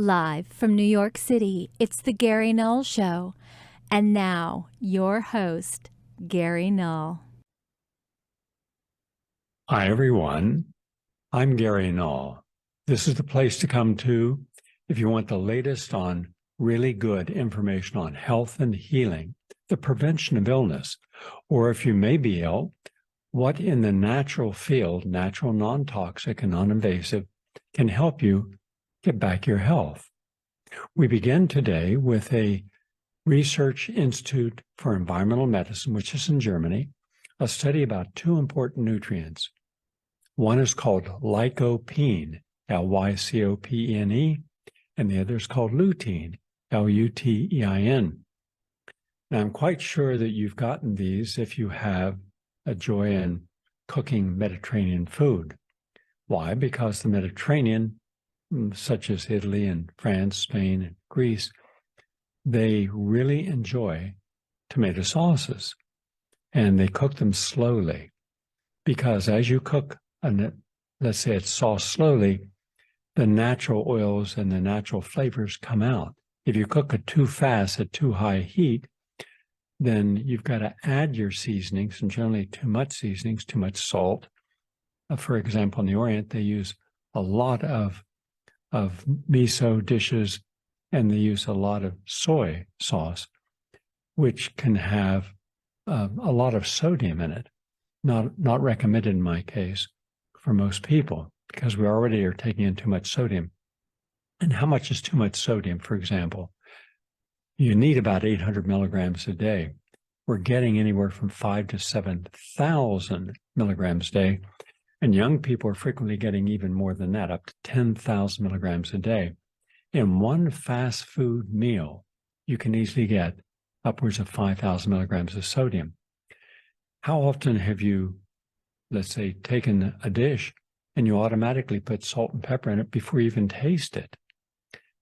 Live from New York City, it's the Gary Null Show. And now, your host, Gary Null. Hi, everyone. I'm Gary Null. This is the place to come to if you want the latest on really good information on health and healing, the prevention of illness, or if you may be ill, what in the natural field, natural, non-toxic, and non-invasive, can help you get back your health. We begin today with a Research Institute for Environmental Medicine, which is in Germany, a study about two important nutrients. One is called lycopene, Lycopene, and the other is called lutein, Lutein. Now, I'm quite sure that you've gotten these if you have a joy in cooking Mediterranean food. Why? Because the Mediterranean, such as Italy and France, Spain, and Greece, they really enjoy tomato sauces, and they cook them slowly because as you cook, let's say it's sauce slowly, the natural oils and the natural flavors come out. If you cook it too fast at too high heat, then you've got to add your seasonings, and generally too much seasonings, too much salt. For example, in the Orient, they use a lot of miso dishes, and they use a lot of soy sauce, which can have a lot of sodium in it. Not recommended in my case for most people, because we already are taking in too much sodium. And how much is too much sodium, for example? You need about 800 milligrams a day. We're getting anywhere from 5,000 to 7,000 milligrams a day. And young people are frequently getting even more than that, up to 10,000 milligrams a day. In one fast food meal, you can easily get upwards of 5,000 milligrams of sodium. How often have you, let's say, taken a dish and you automatically put salt and pepper in it before you even taste it?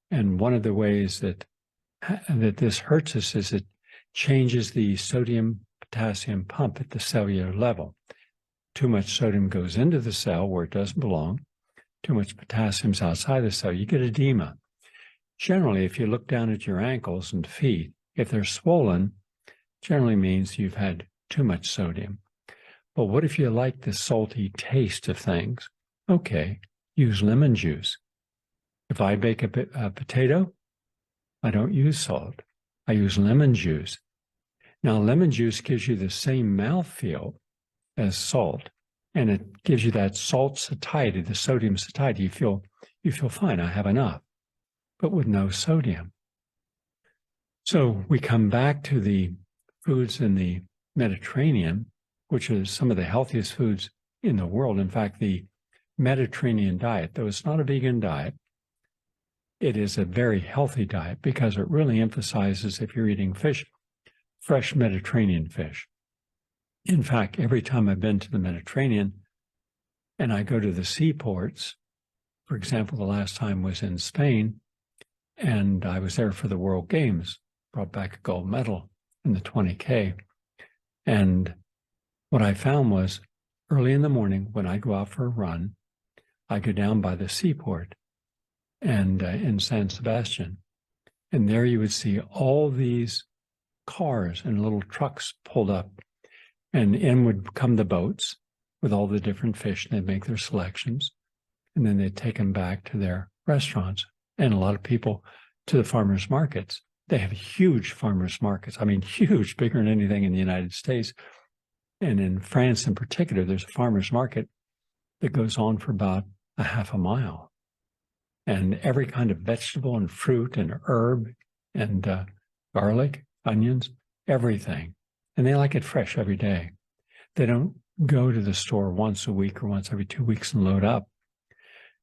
And one of the ways that this hurts us is it changes the sodium-potassium pump at the cellular level. Too much sodium goes into the cell where it doesn't belong. Too much potassium is outside the cell. You get edema. Generally, if you look down at your ankles and feet, if they're swollen, generally means you've had too much sodium. But what if you like the salty taste of things? Okay, use lemon juice. If I bake a potato, I don't use salt. I use lemon juice. Now, lemon juice gives you the same mouthfeel as salt, and it gives you that salt satiety, the sodium satiety. You feel fine. I have enough, but with no sodium. So we come back to the foods in the Mediterranean, which are some of the healthiest foods in the world. In fact, the Mediterranean diet, though it's not a vegan diet, it is a very healthy diet because it really emphasizes, if you're eating fish, fresh Mediterranean fish. In fact, every time I've been to the Mediterranean and I go to the seaports, for example, the last time was in Spain, and I was there for the World Games, brought back a gold medal in the 20K. And what I found was early in the morning when I go out for a run, I go down by the seaport and in San Sebastian. And there you would see all these cars and little trucks pulled up, and in would come the boats with all the different fish, and they'd make their selections, and then they'd take them back to their restaurants. And a lot of people to the farmers markets. They have huge farmers markets. I mean, huge, bigger than anything in the United States. And in France in particular, there's a farmers market that goes on for about a half a mile. And every kind of vegetable and fruit and herb and garlic, onions, everything. And they like it fresh every day. They don't go to the store once a week or once every 2 weeks and load up.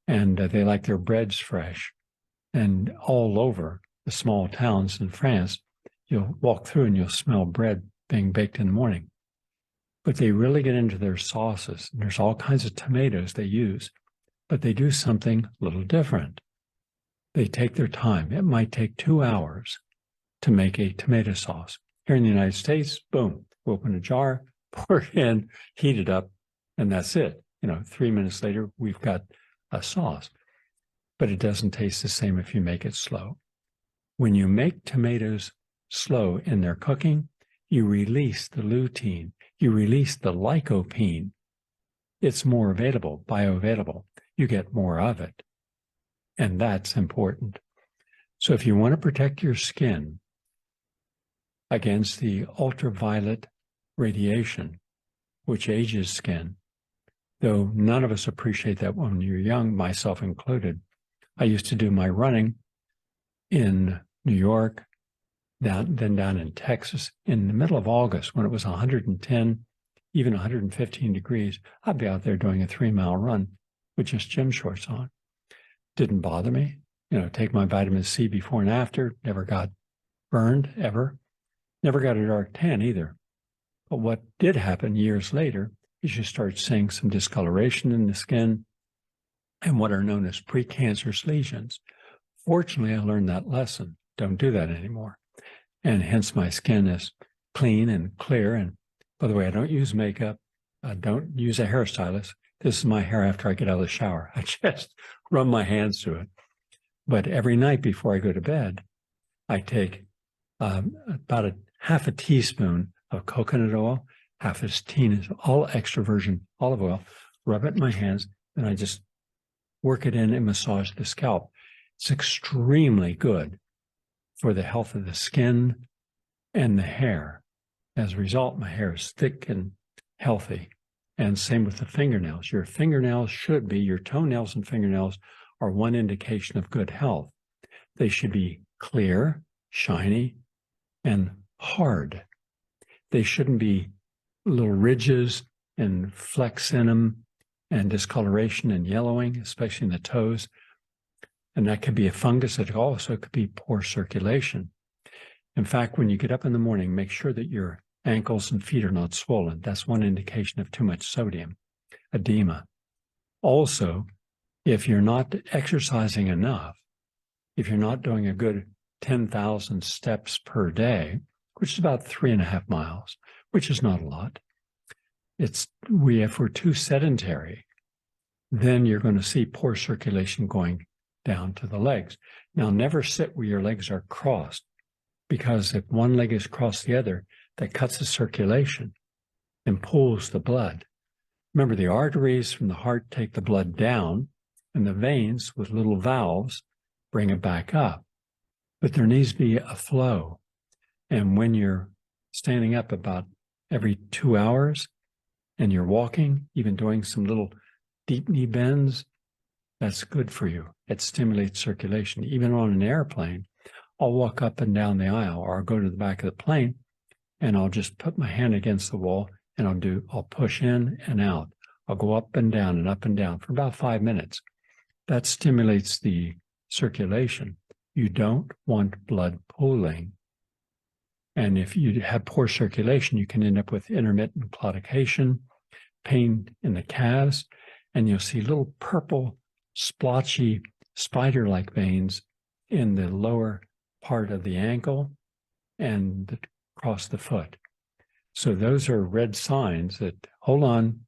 And they like their breads fresh. And all over the small towns in France, you'll walk through and you'll smell bread being baked in the morning. But they really get into their sauces. And there's all kinds of tomatoes they use, but they do something a little different. They take their time. It might take 2 hours to make a tomato sauce. Here in the United States, boom, we open a jar, pour it in, heat it up, and that's it. 3 minutes later, we've got a sauce. but it doesn't taste the same if you make it slow. When you make tomatoes slow in their cooking, you release the lutein, you release the lycopene. It's more available, bioavailable. You get more of it. And that's important. So if you want to protect your skin against the ultraviolet radiation, which ages skin, though none of us appreciate that when you're young, myself included. I used to do my running in New York, then down in Texas in the middle of August when it was 110, even 115 degrees. I'd be out there doing a 3-mile run with just gym shorts on. Didn't bother me. Take my vitamin C before and after. Never got burned, ever. Never got a dark tan either. But what did happen years later is you start seeing some discoloration in the skin and what are known as precancerous lesions. Fortunately, I learned that lesson. Don't do that anymore. And hence my skin is clean and clear. And by the way, I don't use makeup. I don't use a hairstylist. This is my hair after I get out of the shower. I just run my hands through it. But every night before I go to bed, I take about half a teaspoon of coconut oil, half a teaspoon is all extra virgin olive oil, rub it in my hands, and I just work it in and massage the scalp. It's extremely good for the health of the skin and the hair. As a result, my hair is thick and healthy. And same with the fingernails. Your fingernails should be, your toenails and fingernails are one indication of good health. They should be clear, shiny, and hard. They shouldn't be little ridges and flecks in them and discoloration and yellowing, especially in the toes. And that could be a fungus. It also could be poor circulation. In fact, when you get up in the morning, make sure that your ankles and feet are not swollen. That's one indication of too much sodium, edema. Also, if you're not exercising enough, if you're not doing a good 10,000 steps per day, which is about 3.5 miles, which is not a lot. If we're too sedentary, then you're going to see poor circulation going down to the legs. Now, never sit where your legs are crossed, because if one leg is across the other, that cuts the circulation and pulls the blood. Remember, the arteries from the heart take the blood down, and the veins with little valves bring it back up. But there needs to be a flow. And when you're standing up about every 2 hours and you're walking, even doing some little deep knee bends, that's good for you. It stimulates circulation. Even on an airplane, I'll walk up and down the aisle, or I'll go to the back of the plane and I'll just put my hand against the wall and I'll push in and out. I'll go up and down for about 5 minutes. That stimulates the circulation. You don't want blood pooling. And if you have poor circulation, you can end up with intermittent claudication, pain in the calves, and you'll see little purple, splotchy, spider-like veins in the lower part of the ankle and across the foot. So those are red signs that, hold on,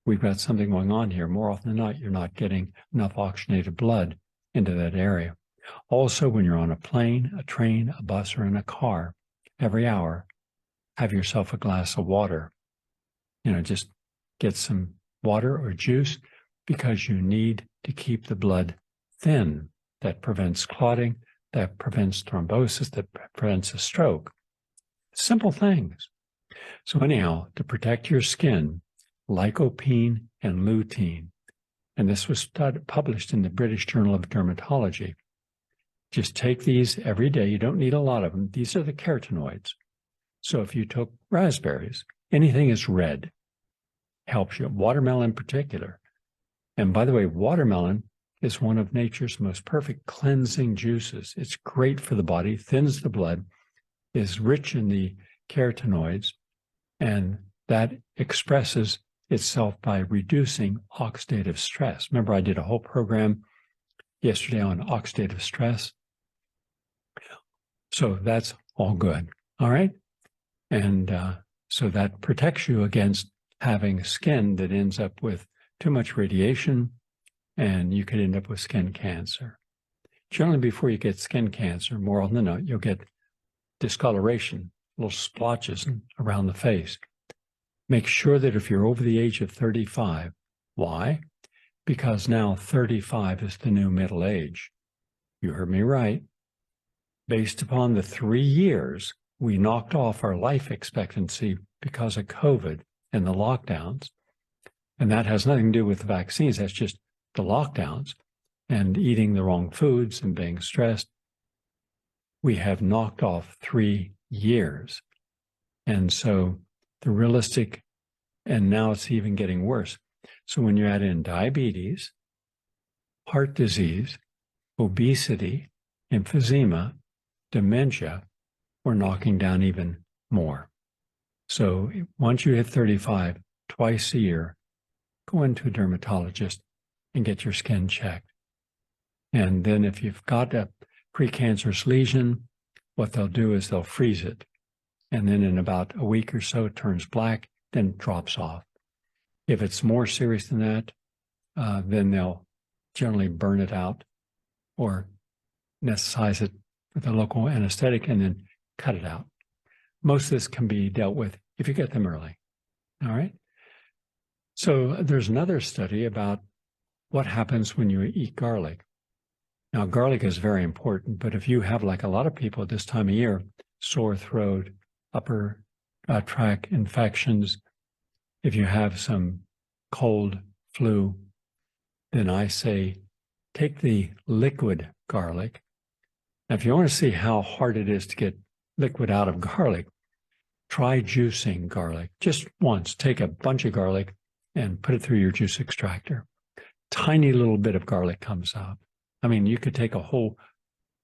we've got something going on here. More often than not, you're not getting enough oxygenated blood into that area. Also, when you're on a plane, a train, a bus, or in a car, every hour, have yourself a glass of water. Just get some water or juice, because you need to keep the blood thin. That prevents clotting, that prevents thrombosis, that prevents a stroke. Simple things. So anyhow, to protect your skin, lycopene and lutein, and this was published in the British Journal of Dermatology. Just take these every day. You don't need a lot of them. These are the carotenoids. So if you took raspberries, anything is red helps you. Watermelon in particular. And by the way, watermelon is one of nature's most perfect cleansing juices. It's great for the body, thins the blood, is rich in the carotenoids, and that expresses itself by reducing oxidative stress. Remember, I did a whole program yesterday on oxidative stress. So that's all good. All right. And so that protects you against having skin that ends up with too much radiation and you could end up with skin cancer. Generally, before you get skin cancer, more often than not, you'll get discoloration, little splotches around the face. Make sure that if you're over the age of 35, why? Because now 35 is the new middle age. You heard me right. Based upon the 3 years we knocked off our life expectancy because of COVID and the lockdowns, and that has nothing to do with the vaccines, that's just the lockdowns and eating the wrong foods and being stressed, we have knocked off 3 years. And so the realistic, and now it's even getting worse. So when you add in diabetes, heart disease, obesity, emphysema, dementia, we're knocking down even more. So once you hit 35, twice a year, go into a dermatologist and get your skin checked. And then if you've got a precancerous lesion, what they'll do is they'll freeze it. And then in about a week or so, it turns black, then drops off. If it's more serious than that, then they'll generally burn it out or anesthetize it with a local anesthetic and then cut it out. Most of this can be dealt with if you get them early. All right. So there's another study about what happens when you eat garlic. Now, garlic is very important, but if you have, like a lot of people at this time of year, sore throat, upper tract infections, if you have some cold, flu, then I say take the liquid garlic. Now, if you want to see how hard it is to get liquid out of garlic, try juicing garlic. Just once, take a bunch of garlic and put it through your juice extractor. Tiny little bit of garlic comes out. I mean, you could take a whole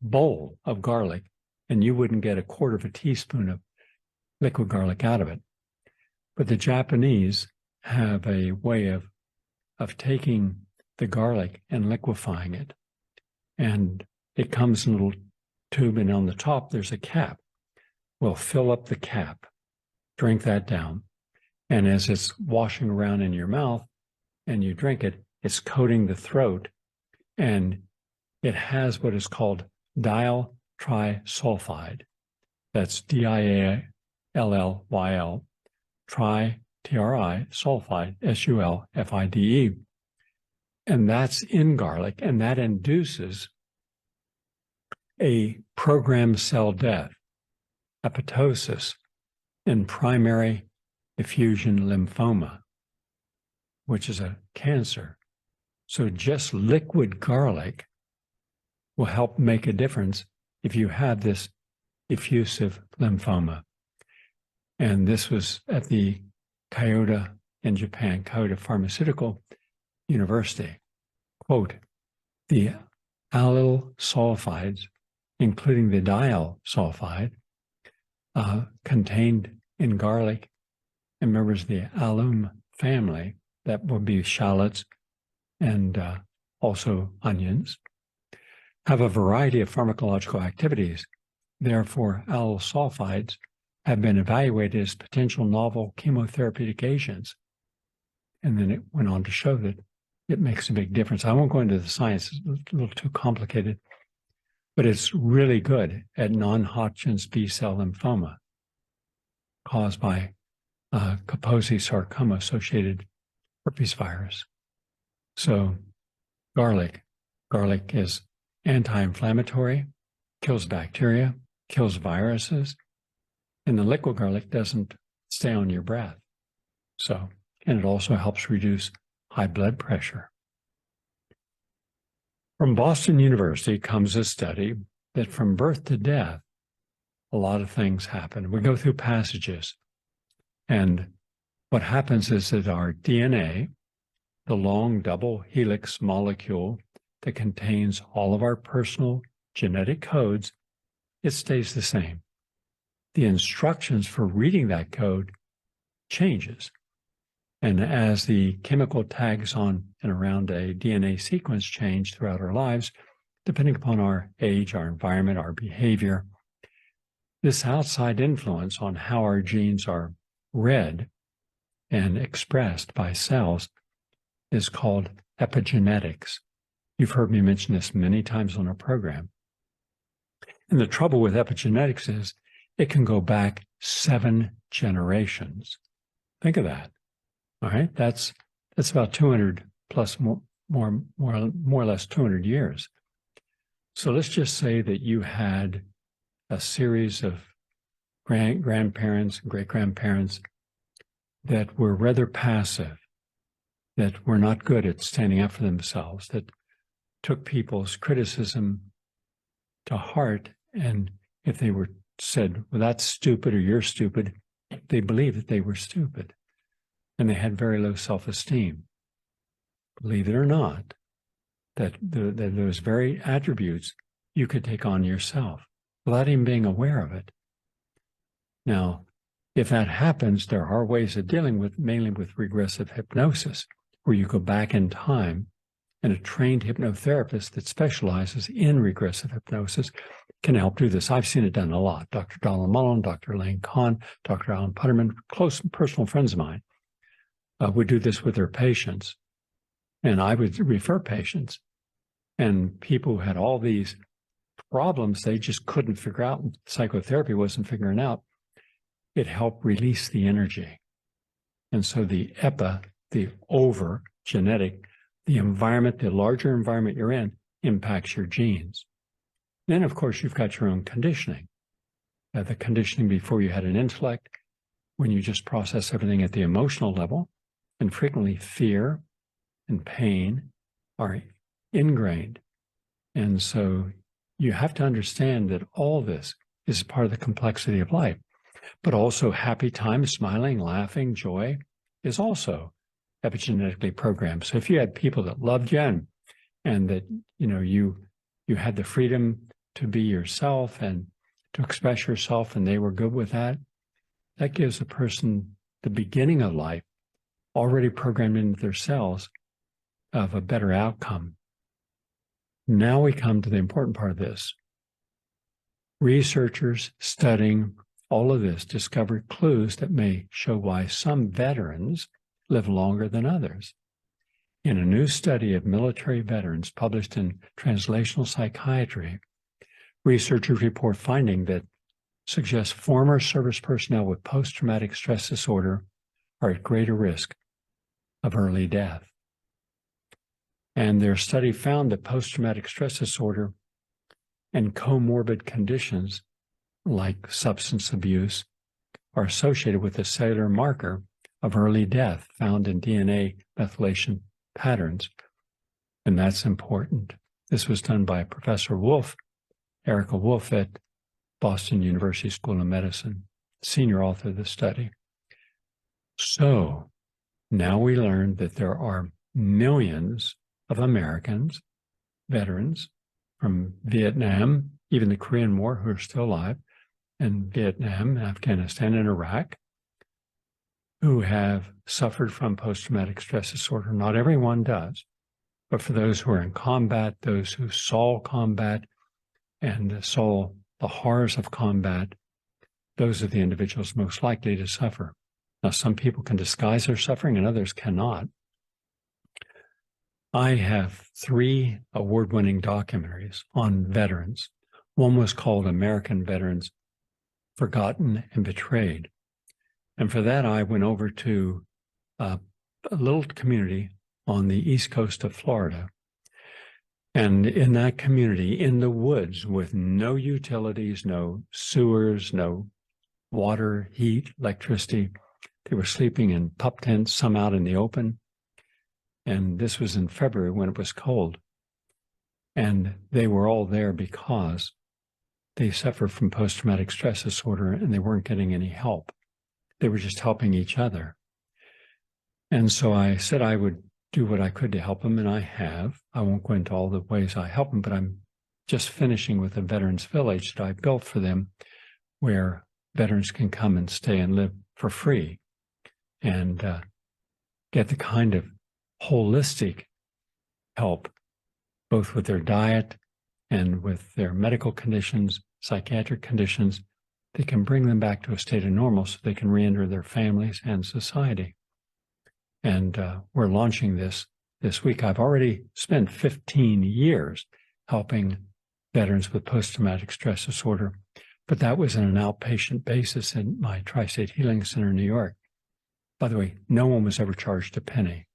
bowl of garlic and you wouldn't get 1/4 teaspoon of liquid garlic out of it. But the Japanese have a way of taking the garlic and liquefying it. And it comes in a little tube, and on the top, there's a cap. We'll fill up the cap, drink that down. And as it's washing around in your mouth and you drink it, it's coating the throat. And it has what is called dial trisulfide. That's DIALLYL, sulfide, SULFIDE. And that's in garlic, and that induces a programmed cell death, apoptosis, in primary diffusion lymphoma, which is a cancer. So just liquid garlic will help make a difference if you have this diffusive lymphoma. And this was at the Kyoto in Japan, Kyoto Pharmaceutical University. Quote, the allyl sulfides, including the dial sulfide, contained in garlic and members of the alum family, that would be shallots and also onions, have a variety of pharmacological activities. Therefore, allyl sulfides have been evaluated as potential novel chemotherapeutic agents. And then it went on to show that it makes a big difference. I won't go into the science, it's a little too complicated, but it's really good at non-Hodgkin's B-cell lymphoma caused by Kaposi sarcoma-associated herpes virus. So garlic is anti-inflammatory, kills bacteria, kills viruses, and the liquid garlic doesn't stay on your breath. So, and it also helps reduce high blood pressure. From Boston University comes a study that from birth to death, a lot of things happen. We go through passages, and what happens is that our DNA, the long double helix molecule that contains all of our personal genetic codes, it stays the same. The instructions for reading that code changes. And as the chemical tags on and around a DNA sequence change throughout our lives, depending upon our age, our environment, our behavior, this outside influence on how our genes are read and expressed by cells is called epigenetics. You've heard me mention this many times on our program. And the trouble with epigenetics is it can go back 7 generations. Think of that. All right. That's about 200 plus more or less 200 years. So let's just say that you had a series of grandparents and great-grandparents that were rather passive, that were not good at standing up for themselves, that took people's criticism to heart. And if they were said, well, that's stupid or you're stupid, they believed that they were stupid. And they had very low self-esteem. Believe it or not, that those very attributes you could take on yourself without even being aware of it. Now, if that happens, there are ways of dealing with, mainly with regressive hypnosis, where you go back in time, and a trained hypnotherapist that specializes in regressive hypnosis can help do this. I've seen it done a lot. Dr. Donald Mullen, Dr. Elaine Kahn, Dr. Alan Putterman, close personal friends of mine, would do this with their patients. And I would refer patients. And people who had all these problems they just couldn't figure out, and psychotherapy wasn't figuring out, it helped release the energy. And so the over genetic, the environment, the larger environment you're in impacts your genes. Then, of course, you've got your own conditioning. The conditioning before you had an intellect, when you just process everything at the emotional level, and frequently fear and pain are ingrained. And so you have to understand that all this is part of the complexity of life. But also happy times, smiling, laughing, joy is also epigenetically programmed. So if you had people that loved you and that, you had the freedom to be yourself and to express yourself, and they were good with that, that gives a person the beginning of life already programmed into their cells of a better outcome. Now we come to the important part of this. Researchers studying all of this discovered clues that may show why some veterans live longer than others. In a new study of military veterans published in Translational Psychiatry, researchers report finding that suggests former service personnel with post-traumatic stress disorder are at greater risk of early death. And their study found that post-traumatic stress disorder and comorbid conditions like substance abuse are associated with a cellular marker of early death found in DNA methylation patterns. And that's important. This was done by Professor Wolf, Erica Wolf at Boston University School of Medicine, senior author of the study. So now we learned that there are millions of Americans, veterans from Vietnam, even the Korean War, who are still alive, and Vietnam, Afghanistan, and Iraq, who have suffered from post-traumatic stress disorder. Not everyone does, but for those who are in combat, those who saw combat and saw the horrors of combat, those are the individuals most likely to suffer. Now, some people can disguise their suffering and others cannot. I have 3 award-winning documentaries on veterans. One was called American Veterans, Forgotten and Betrayed. And for that, I went over to a little community on the east coast of Florida. And in that community, in the woods, with no utilities, no sewers, no water, heat, electricity, they were sleeping in pup tents, some out in the open. And this was in February when it was cold. And they were all there because they suffered from post-traumatic stress disorder and they weren't getting any help. They were just helping each other. And so I said I would do what I could to help them, and I have. I won't go into all the ways I help them, but I'm just finishing with a veterans village that I built for them where veterans can come and stay and live for free and get the kind of holistic help, both with their diet and with their medical conditions, psychiatric conditions, that can bring them back to a state of normal so they can re-enter their families and society. And we're launching this this week. I've already spent 15 years helping veterans with post-traumatic stress disorder, but that was on an outpatient basis in my Tri-State Healing Center in New York. By the way, no one was ever charged a penny.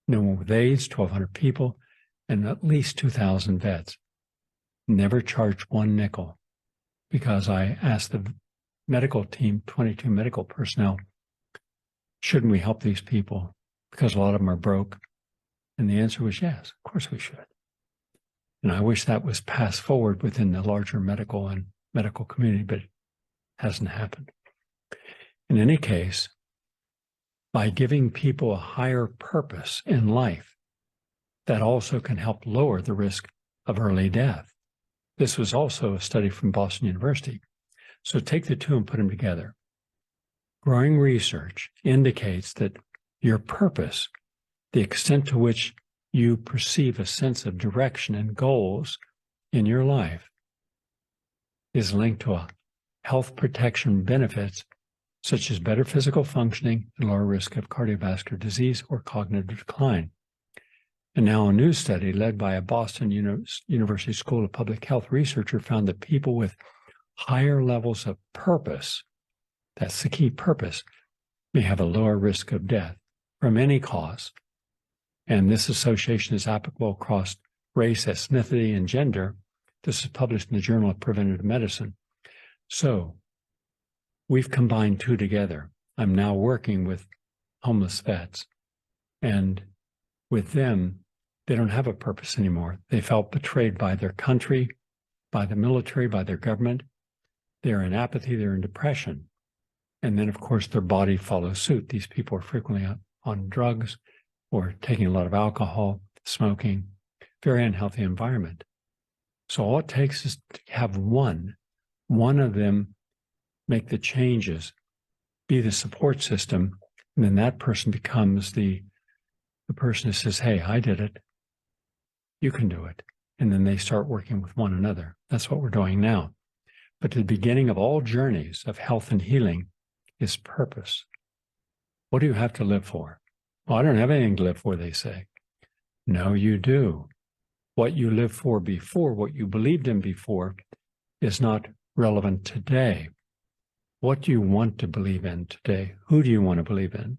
No one with AIDS, 1,200 people, and at least 2,000 vets. Never charged one nickel, because I asked the medical team, 22 medical personnel, shouldn't we help these people? Because a lot of them are broke. And the answer was yes, of course we should. And I wish that was passed forward within the larger medical community, but it hasn't happened. In any case, by giving people a higher purpose in life, that also can help lower the risk of early death. This was also a study from Boston University. So take the two and put them together. Growing research indicates that your purpose, the extent to which you perceive a sense of direction and goals in your life, is linked to a health protection benefits such as better physical functioning and lower risk of cardiovascular disease or cognitive decline. And now a new study led by a Boston University School of Public Health researcher found that people with higher levels of purpose, that's the key, purpose, may have a lower risk of death from any cause. And this association is applicable across race, ethnicity, and gender. This is published in the Journal of Preventive Medicine. So we've combined two together. I'm now working with homeless vets, and with them, they don't have a purpose anymore. They felt betrayed by their country, by the military, by their government. They're in apathy, they're in depression. And then, of course, their body follows suit. These people are frequently on drugs or taking a lot of alcohol, smoking, very unhealthy environment. So all it takes is to have one of them make the changes, be the support system, and then that person becomes the person who says, hey, I did it. You can do it. And then they start working with one another. That's what we're doing now. But the beginning of all journeys of health and healing is purpose. What do you have to live for? Well, I don't have anything to live for, they say. No, you do. What you lived for before, what you believed in before, is not relevant today. What do you want to believe in today? Who do you want to believe in?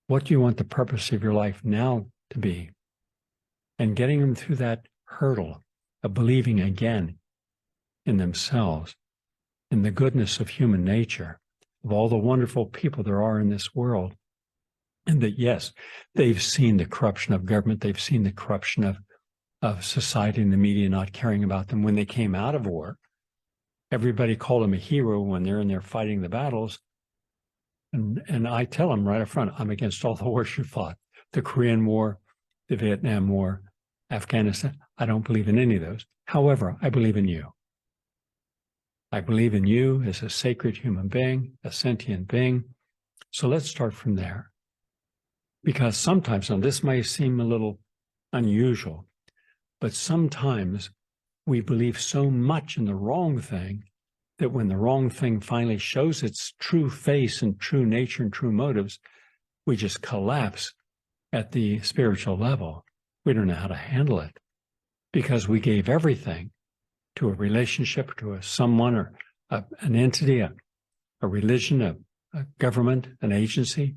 What do you want the purpose of your life now to be? And getting them through that hurdle of believing again in themselves, in the goodness of human nature, of all the wonderful people there are in this world. And that, yes, they've seen the corruption of government. They've seen the corruption of society and the media not caring about them. When they came out of war, everybody called them a hero when they're in there fighting the battles. And I tell them right up front, I'm against all the wars you fought. The Korean War, the Vietnam War, Afghanistan. I don't believe in any of those. However, I believe in you. I believe in you as a sacred human being, a sentient being. So let's start from there. Because sometimes, now this may seem a little unusual, but sometimes we believe so much in the wrong thing that when the wrong thing finally shows its true face and true nature and true motives, we just collapse at the spiritual level. We don't know how to handle it because we gave everything to a relationship, to someone or an entity, a religion, a government, an agency,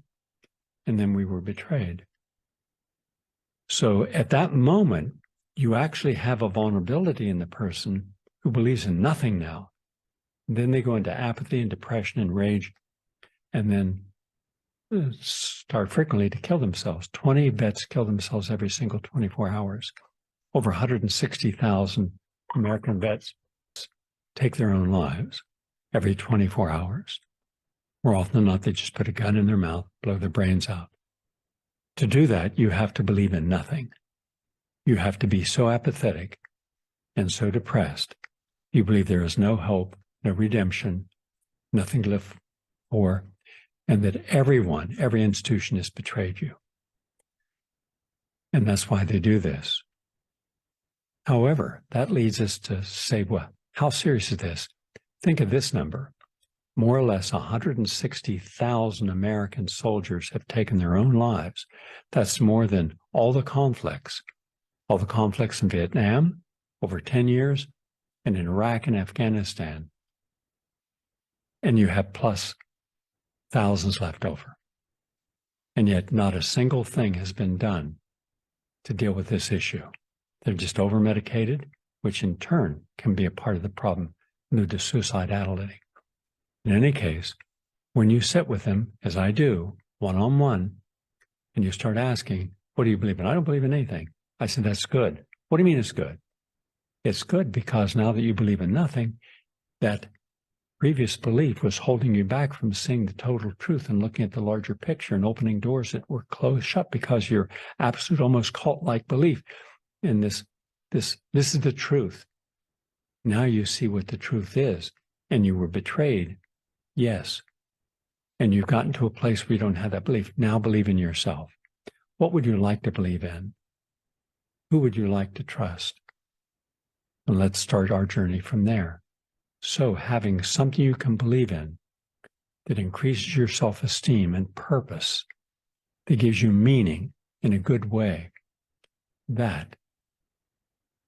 and then we were betrayed. So at that moment, you actually have a vulnerability in the person who believes in nothing now. And then they go into apathy and depression and rage, and then start frequently to kill themselves. 20 vets kill themselves every single 24 hours. Over 160,000 American vets take their own lives every 24 hours. More often than not, they just put a gun in their mouth, blow their brains out. To do that, you have to believe in nothing. You have to be so apathetic and so depressed. You believe there is no hope, no redemption, nothing to live for, and that everyone, every institution has betrayed you. And that's why they do this. However, that leads us to say, well, how serious is this? Think of this number. More or less 160,000 American soldiers have taken their own lives. That's more than all the conflicts in Vietnam over 10 years, and in Iraq and Afghanistan, and you have plus thousands left over. And yet not a single thing has been done to deal with this issue. They're just over-medicated, which in turn can be a part of the problem due to suicidality. In any case, when you sit with them, as I do, one-on-one, and you start asking, what do you believe in? I don't believe in anything. I said, that's good. What do you mean it's good? It's good because now that you believe in nothing, that previous belief was holding you back from seeing the total truth and looking at the larger picture and opening doors that were closed shut because your absolute, almost cult-like belief in this is the truth. Now you see what the truth is, and you were betrayed. Yes. And you've gotten to a place where you don't have that belief. Now believe in yourself. What would you like to believe in? Who would you like to trust? And let's start our journey from there. So having something you can believe in that increases your self-esteem and purpose, that gives you meaning in a good way, that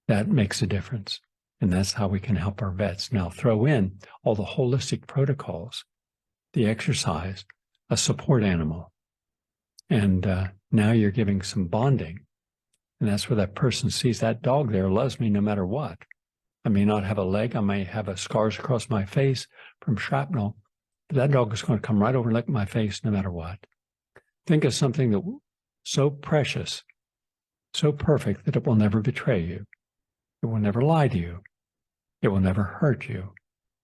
makes a difference. And that's how we can help our vets. Now throw in all the holistic protocols, the exercise, a support animal. And now you're giving some bonding. And that's where that person sees that dog there loves me no matter what. I may not have a leg. I may have scars across my face from shrapnel, but that dog is going to come right over and lick my face no matter what. Think of something that so precious, so perfect that it will never betray you. It will never lie to you. It will never hurt you.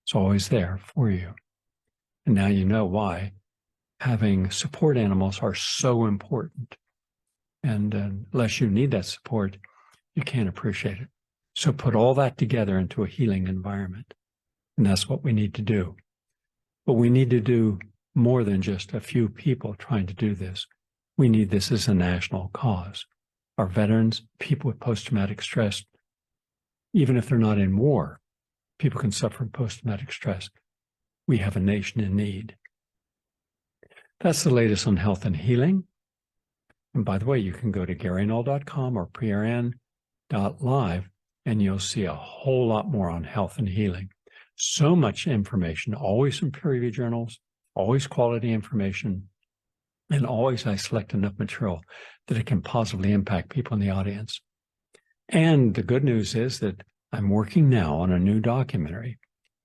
It's always there for you. And now you know why having support animals are so important. And unless you need that support, you can't appreciate it. So put all that together into a healing environment. And that's what we need to do. But we need to do more than just a few people trying to do this. We need this as a national cause. Our veterans, people with post-traumatic stress, even if they're not in war, people can suffer from post-traumatic stress. We have a nation in need. That's the latest on health and healing. And by the way, you can go to GaryNull.com or PRN.Live, and you'll see a whole lot more on health and healing. So much information, always from peer-reviewed journals, always quality information, and always I select enough material that it can positively impact people in the audience. And the good news is that I'm working now on a new documentary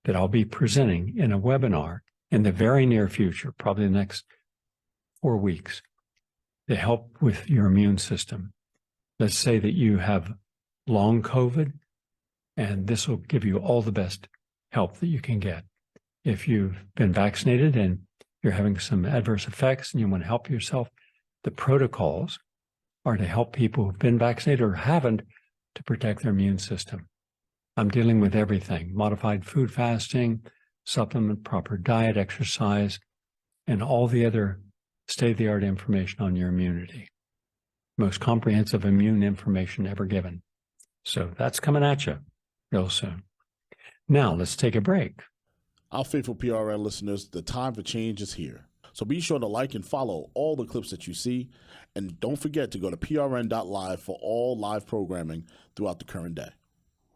that I'll be presenting in a webinar in the very near future, probably the next 4 weeks, to help with your immune system. Let's say that you have long COVID, and this will give you all the best help that you can get. If you've been vaccinated and you're having some adverse effects and you want to help yourself, the protocols are to help people who've been vaccinated or haven't to protect their immune system. I'm dealing with everything: modified food fasting, supplement, proper diet, exercise, and all the other state-of-the-art information on your immunity. Most comprehensive immune information ever given. So that's coming at you real soon. Now let's take a break. Our faithful PRN listeners, the time for change is here. So be sure to like and follow all the clips that you see. And don't forget to go to PRN.Live for all live programming throughout the current day.